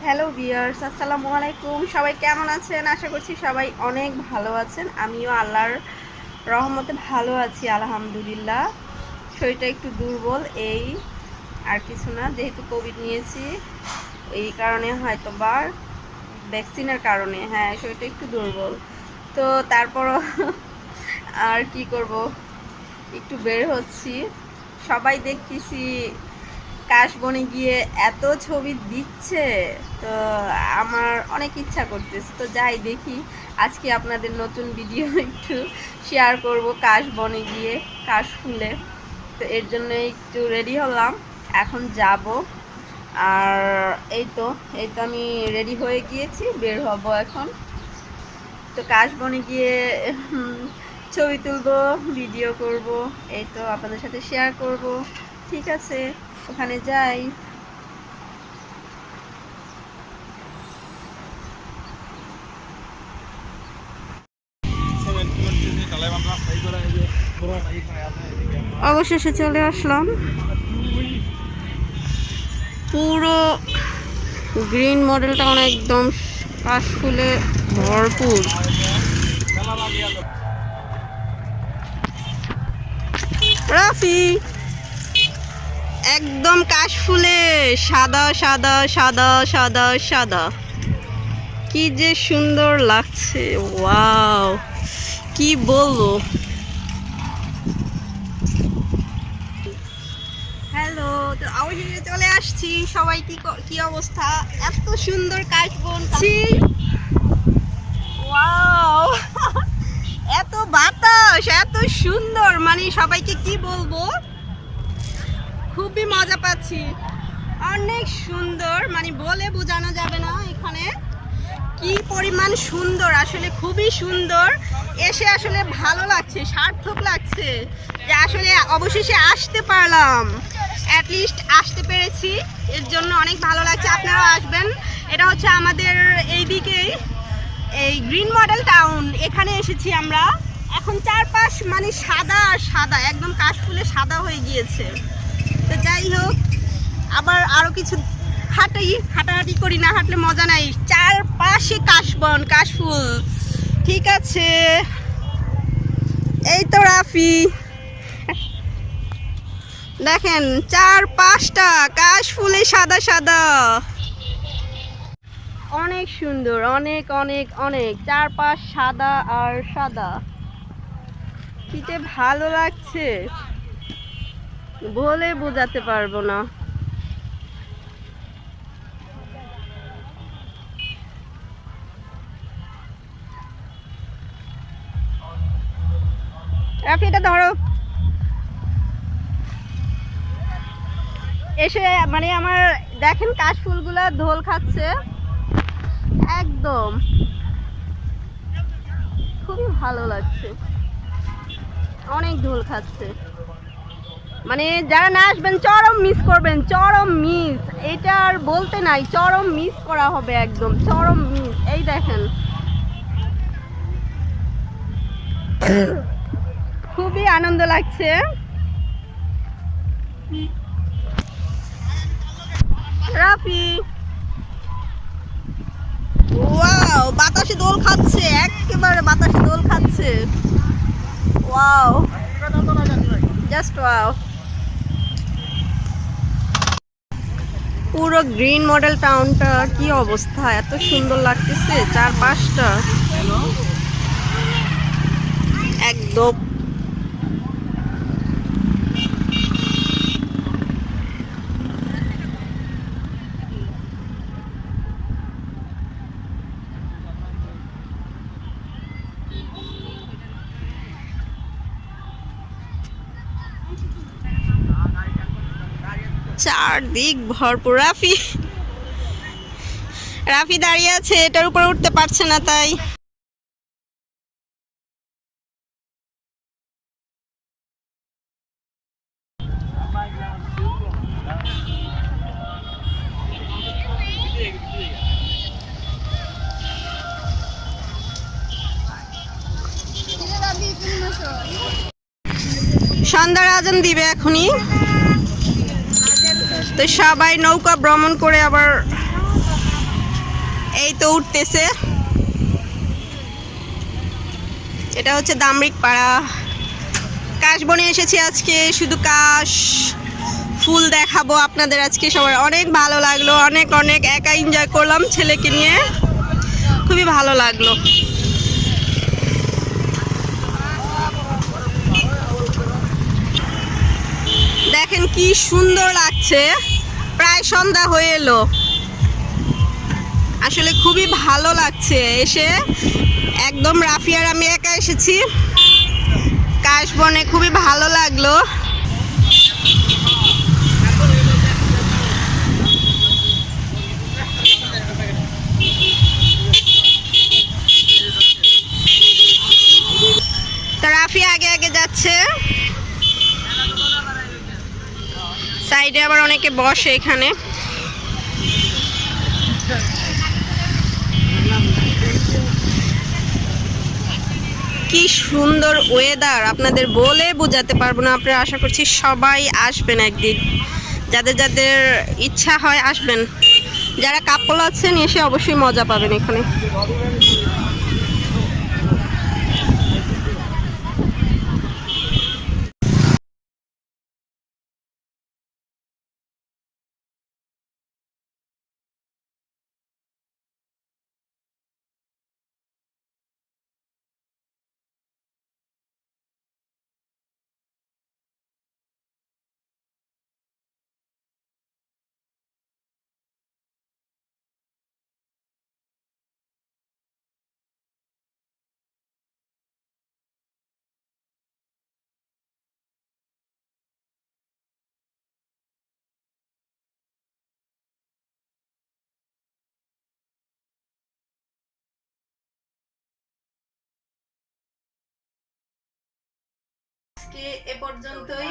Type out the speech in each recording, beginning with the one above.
Hello viewers, আসসালামু আলাইকুম। সবাই কেমন আছেন? আশা করছি সবাই অনেক ভালো আছেন। আমিও আল্লাহর রহমতে ভালো আছি আলহামদুলিল্লাহ। শরীরটা একটু দুর্বল, এই আর কিছু না। যেহেতু কোভিড নিয়েছি, এই কারণে হয়তো বা ভ্যাকসিনের কারণে হ্যাঁ শরীরটা একটু দুর্বল। তো তারপরও আর কি করব, একটু বের হচ্ছি। সবাই দেখতেছি কাশবনে গিয়ে এত ছবি দিচ্ছে, তো আমার অনেক ইচ্ছা করতেছে। তো যাই দেখি, আজকে আপনাদের নতুন ভিডিও একটু শেয়ার করব কাশবনে গিয়ে, কাশফুলে। তো এর জন্য একটু রেডি হলাম, এখন যাব। আর এই তো আমি রেডি হয়ে গিয়েছি, বের হব এখন। তো কাশবনে গিয়ে ছবি তুলবো, ভিডিও করব, এই তো আপনাদের সাথে শেয়ার করব। ঠিক আছে, ওখানে যাই। অবশেষে চলে আসলাম। পুরো গ্রিন মডেল টাউন একদম কাশফুলে ভরপুর। রাফি, একদম কাশফুলে সাদা সাদা সাদা সাদা সাদা, কি যে সুন্দর লাগছে, ওয়াও কি বলবো। হ্যালো, তো অবশেষে চলে আসছি। সবাই কি অবস্থা? এত সুন্দর কাশবন, ওয়াও এত বাতাস, এত সুন্দর, মানে সবাইকে কি বলবো, খুবই মজা পাচ্ছি। অনেক সুন্দর, মানে বলে বোঝানো যাবে না এখানে কি পরিমাণ সুন্দর, আসলে খুবই সুন্দর। এসে আসলে ভালো লাগছে, সার্থক লাগছে যে আসলে অবশেষে আসতে পারলাম, অ্যাটলিস্ট আসতে পেরেছি। এর জন্য অনেক ভালো লাগছে। আপনারাও আসবেন। এটা হচ্ছে আমাদের এইদিকেই এই গ্রিন মডেল টাউন, এখানে এসেছি আমরা। এখন চারপাশ মানে সাদা আর সাদা, একদম কাশফুলে সাদা হয়ে গিয়েছে। তো যাই হোক, আবার আরও কিছু হাঁটাহাঁটি করি, না হাঁটলে মজা নাই। চারপাশে কাশবন, কাশফুল। ঠিক আছে, এই তো রাফি, দেখেন চারপাশটা কাশফুলে সাদা সাদা, অনেক সুন্দর, অনেক অনেক অনেক, চারপাশ সাদা আর সাদা, কি যে ভালো লাগছে বলে বোঝাতে পারবো না। রাফি, এটা ধরো। এসে মানে আমার দেখেন কাশফুলগুলা দোল খাচ্ছে, একদম খুবই ভালো লাগছে, অনেক দোল খাচ্ছে। মানে যারা না আসবেন চরম মিস করবেন, চরম মিস, এটা আর বলতে নাই, চরম মিস করা হবে, একদম চরম মিস। এই দেখেন খুবই আনন্দ লাগছে। রাফি, ওয়াও, বাতাসে দোল খাচ্ছে, একেবারে বাতাসে দোল খাচ্ছে, ওয়াও, জাস্ট ওয়াও। পুরো গ্রিন মডেল টাউনটা কি অবস্থা, এত সুন্দর লাগতেছে চারপাশটা, একদম চারদিক ভরপুর। রাফি, রাফি দাঁড়িয়ে আছে, এটার উপরে উঠতে পারছে না, তাই সন্ধ্যার আজান দিবে এখনই। তো সবাই নৌকা ভ্রমণ করে আবার এই তো উঠতেছে, এটা হচ্ছে দামরিক পাড়া। কাশবনে এসেছি আজকে, শুধু কাশ ফুল দেখাবো আপনাদের আজকে। সবার অনেক ভালো লাগলো, অনেক অনেক একা এনজয় করলাম ছেলেকে নিয়ে, খুবই ভালো লাগলো। দেখেন কি সুন্দর লাগছে, প্রায় সন্ধ্যা হয়ে এলো, আসলে খুবই ভালো লাগছে এসে। একদম রাফিয়ার আমি একা এসেছি কাশবনে, খুবই ভালো লাগলো। তো রাফি আগে আগে যাচ্ছে, সাইডে আবার অনেকে বসে এখানে। কি সুন্দর ওয়েদার, আপনাদের বলে বোঝাতে পারবো না। আপনারা আশা করছি সবাই আসবেন একদিন, যাদের যাদের ইচ্ছা হয় আসবেন। যারা কাপল আছেন এসে অবশ্যই মজা পাবেন এখানে। আজকে এ পর্যন্তই।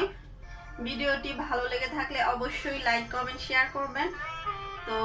ভিডিওটি ভালো লেগে থাকলে অবশ্যই লাইক কমেন্ট শেয়ার করবেন। তো